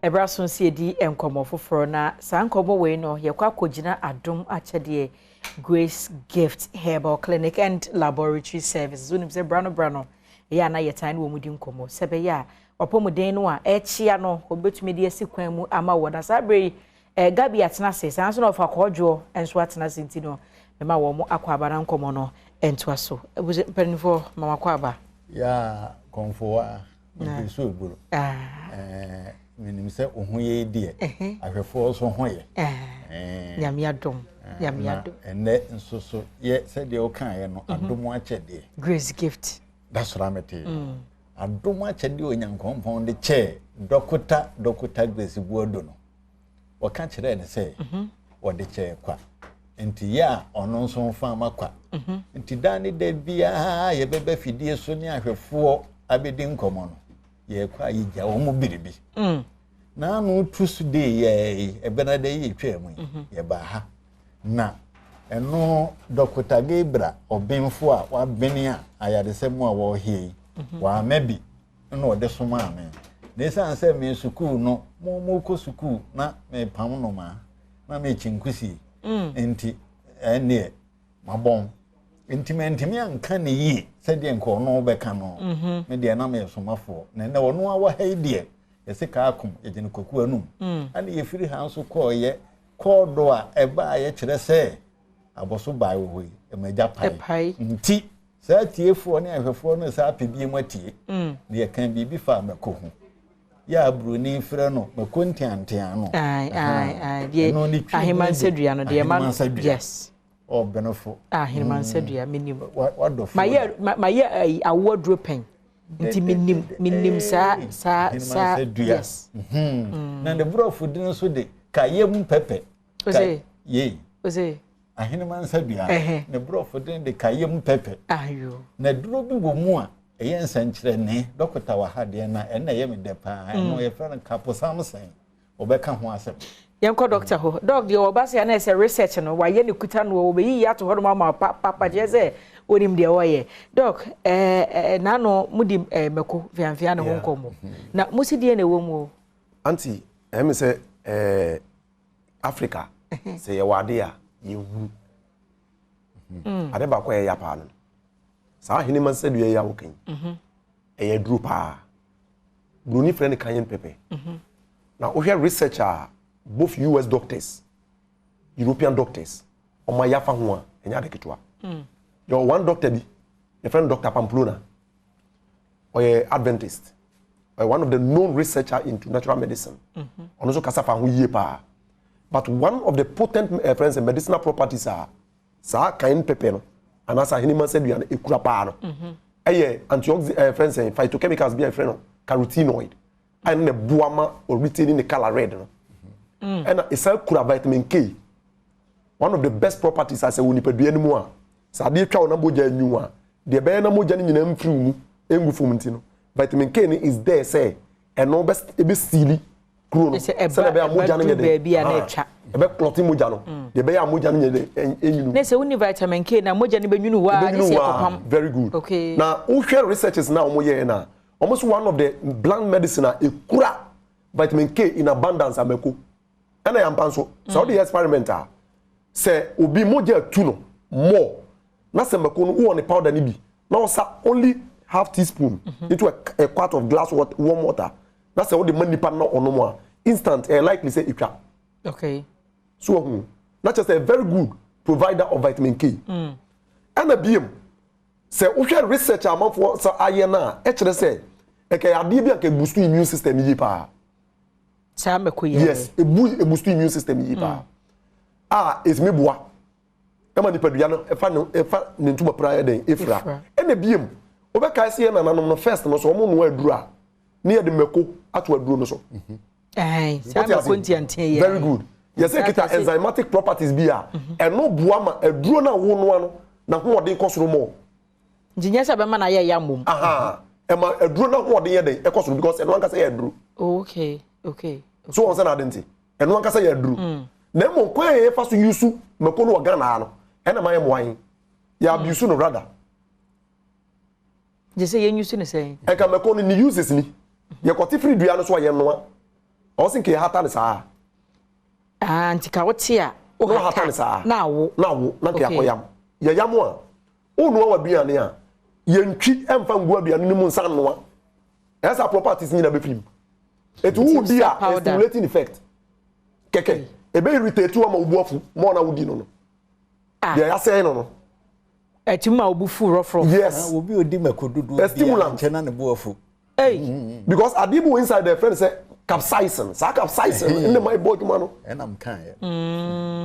Ebrason CD enkomo foforo na sa nkomo we no ye kwa kogina Adom achede Grace Gift Herbal Clinic and Laboratory Services. Unim se brano ya na yetan wo mudi nkomo sebe ya opomuden no a echia no obetumi de asikwan mu ama wo na sabre gabi atena se sanso no fa kodwo enso atena senti no mema wo mu akwabara nkomo no entoa so ebuze penifo mama kwaba ya konfo a mpeso egburu minim se ohun ye die ahwefo so ho ye nyame adom ene nsoso ye se de o kan ye no adom achede Grace Gift that's what I'm saying adom achede onyankompon de che dokota Grace buodo no o kan kire ne se o de che kwa enti ya ono nso fa makwa enti dani de bia ye bebe fidie so ni ahwefo abedi nkomo no ye kwa yija wo mu biribi na no trusu de ye ebena de ye twemu ye ba ha na eno Dr. Gebra obemfo a wa beni a ayadesemu a wo hie wa mebi no ode soma amen na san se me sukuu no mo ko sukuu na me pam no ma na me chinkusi enti ene mabon enti anka ne yi se de nko no beka no me de na me somafo na ne wono a wa ha de yesi ka akom ye gene koku anum ana ye firi ha so ko ye kodo a eba ye kire se aboso bai wo yi emaja pai nti sa tiefo ne ahwefo no sa apebie matie ne ye kan bibi fa meko ho ya bruni frɛ no meko ntiantia no ai de aheman sedua no de man yes o benefo aheman sedua menim wadofo maye awodro pen nti minim sa yes na de brofo din so de kayem pepe ye ose aheman sedua ne brofo din de kayem pepe ayo na duro bi wo mu a eye nsankyere ne dokota wa ha de na ena ye me de pa no ye fra na kapo samsen obeka ho asem yenko doctor ho dog de obase na ese research no wa ye ne kuta no obeyi ya to ho no ma papa je ze onim de woye dog na no mudi meko fianfia ne ho nkomo na musi de na wo mu anti me say Africa say ye wade a ye hu ade ba kwa ye ya pa no sa hini man said ye ya wokan ye dru pa bruni friend kan pepe na o hear researcher both US doctors European doctors o ma yafa ho a enya de ketwa your one doctor bi your friend Dr. Pamplona or Adventist or one of the known researcher into natural medicine on also kasa fa ho yie pa but one of the potent friends and medicinal properties are sa kan pepe no anasa hinima said you e kura pa no antioxidant friends and phytochemicals be a friend carotenoid and the buama or retaining the color red no and it's a kura vitamin K one of the best properties as a unipadua ni mu a sa de twa na moja nyu a de be na moja ni nyina mfiri mu engu fom ntino vitamin K ni is there say and no best e be sili kuro no se na be moja no nyede be na etwa e be clot moja no de be ya moja no nyede enyunu na se woni vitamin K na moja ni benyunu wa ni se kopam very good okay na who share researches na omo ye na almost one of the plant medicine e kura vitamin K in abundance ameko and I am panso so the experimenter say obi moja tu no more na se meko no wo ne powder ni bi na osa only half teaspoon into a quart of glass warm water na se wo de manipa na onomo a instant likely say itwa okay so not just a very good provider of vitamin K and a BM say wo hwe research amafo so aye na e kire say e ka ade bi aka boost immune system yi pa sa meko ye yes e boost immune system yi pa is me boa ema ni padua no e fa ne ntuma prayer den efra ena biem obeka se na nanom no first no so omo no aduru a ne ye de meko ato aduru no so sa meko ntiantie ye very good yes kita enzymatic properties bi a eno boa ma aduru na wo no ano na ho ode kosoro mo njinya sa be ma na ye ya mom ema aduru na ho ode ye den e kosoro because eno anka say ye aduru okay so on say na identity eno anka say ye aduru na mo kwa ye fa so yusu meko no organa no ena ma ye mo wan ya abuse no rather je say ye yusu ne say e ka meko no ni uses ni ye kwoti free dua no so ye no o sin ke hata ne saa antika wotia o hata ne saa na wo na ke akoyam ye yam a onu wa duane a ye ntwi emfa ngu aduane ni mu nsa noa esa properties nyina be film it will be a stimulating effect keke ebe irritate wa ma ubuafu mo na wudi no no dia ya say no etima obufu rofro yes obi odi makodudu stimulant chena ne buafu because adibu inside the friend say capsaicin in the my body man enam kan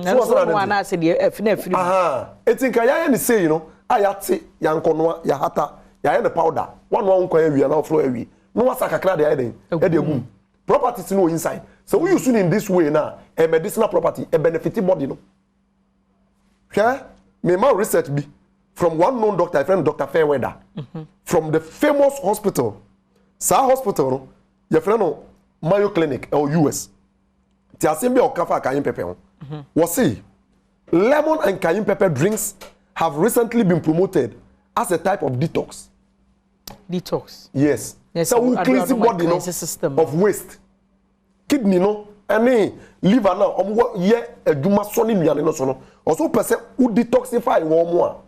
so so na say the afina aha etinka ya ni say you know ayate yankonoa ya hata ya the powder one nkwa awie na flow awie no wasa kakra de ayen e de gum properties no inside so we use in this way now a medicinal property a benefit body no okay me my research be from one known doctor, friend Dr. Fairweather, from the famous hospital, hospital, your friend Mayo Clinic or US. Tiasimbe or kafa cayenne pepper. Was see, lemon and cayenne pepper drinks have recently been promoted as a type of detox. Detox. Yes. So we cleanse the body of waste. Kidney no, any liver now. Ye a juma soni miane no sono. Also person who detoxify one more.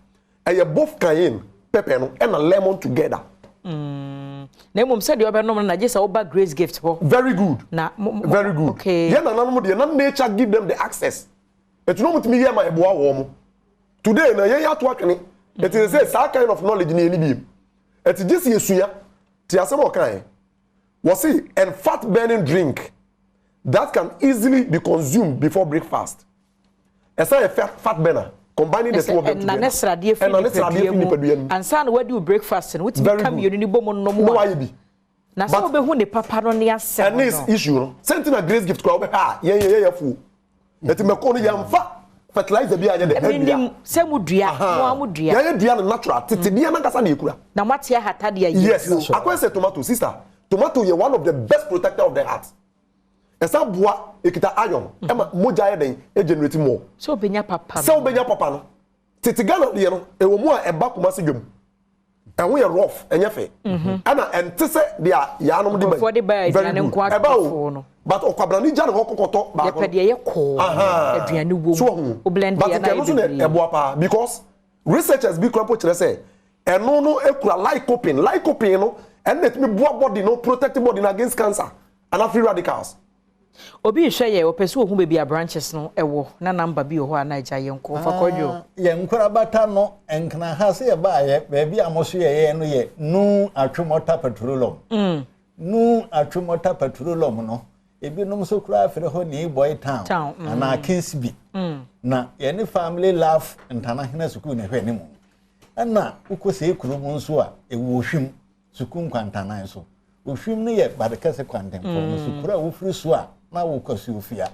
And both cayenne pepper no and a lemon together. Na mum said you oba no na just oba grace gift ho. Very good. Na very good. Okay. Yeah, na nature give them the access. It no mutimi hear my boa wo mo. Today na ye to akene. It is say that kind of knowledge na eni bi. It just yesuya. Ti asem o kan. Was see and fat burning drink that can easily be consumed before breakfast. Esa a fat burner. Combining the two of them together. And son, where do you breakfast and which become you in Bomo no more? Now, so be who the papa on the answer. And this issue, sending a grace gift crowd, yeah, fool. Let him call yam fat, fertilize the beer and the head. Some would dear, one would dear, natural, Titiana Casanicura. Now, what's here had yes, I can say tomato, sister. Tomato, you're one of the best protector of the heart. And some bois, ekita iron, Emma Moja then, a generating more. So benya papa. So benya papa no. Titigano, you know, a woman a back masigum. And we are rough and yafe. And tisse the yanum de bay, very about. But Okabrani Jan Hokoto, but because researchers be crumpled say, and no lycopene, no, and let me body no protective body against cancer and free radicals. Obi share o peso hu be branches no ewo na number bi ho na ja yenko fa kodwo yenkora bata no enkna ha se ba ye be amoso ye no ye nu atwomota petroleum nu atwomota petroleum no ebi nom so kura afre ho ni boy town na Kingsby na ye ne family love international school ne hwe ne mu na ukose ekuru mu nso a ewo hwim sukun kwantana so ohwim ne ye badekase kwantemfo no so kura wo firi so a na wo kwasi ofia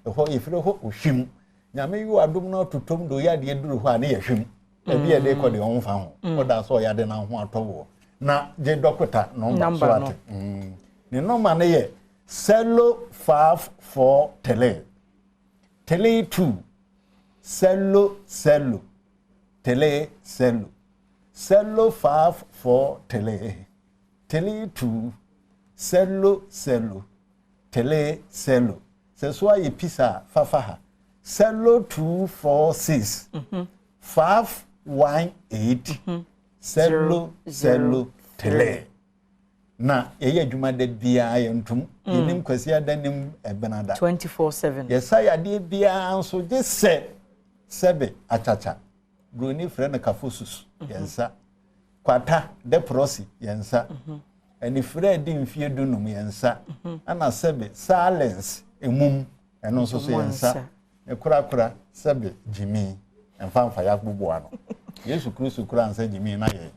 ho ifire ho ohwim nyame yi adom na totom do ya de duru ho a ne yehwim ebi ye de ko de on fa ho oda so ya de na ho atowo na je dokota no so ate ne number ne ye 054 tele 2 tele 054 tele 2 tele se so aye pisa fafaha 0246 518 tele na ye adwuma da bia yentum yenim kwasi adanim ebenada 24/7 yesa ya de bia anso de sebe achacha broni frene kafosus yensa kwata de prosi yensa eni fred mfie dunum yensa ana sebe silence emum eno so yensa e kura sebe jimi emfa ya gbugbo ano Yesu Kristo kura ansa jimi na ye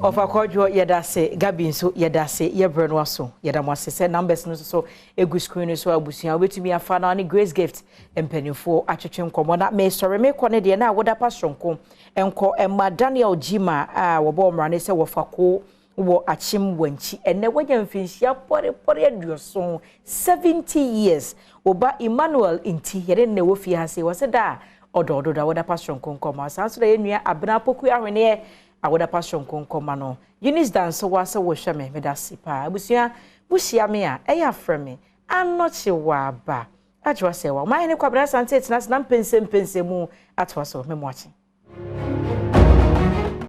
Ofa kodwo yedase Gabi nso yedase yebre no aso yedamwase se numbers no so egu screen so abusia obetumi afa na ne grace gift empanifo atwetwe nkomo na me sori me kone de na woda pasonko enko emma Daniel Jima a wobo mrane se wofako wo achim wanchi enne wanya mfinhia pore aduoso 70 years oba Emmanuel inti yere ne wo fi hase waseda ododo da woda pasonko nkomo asanso da yenua abna poku ahwene awoda passion konkoma no Eunice dance wase wo hwe me medasi pa abusua buhia me a eya frɛ me anoche waba ajwa sewa ma ene kwabra sante tina na pense mu atwa so memoachi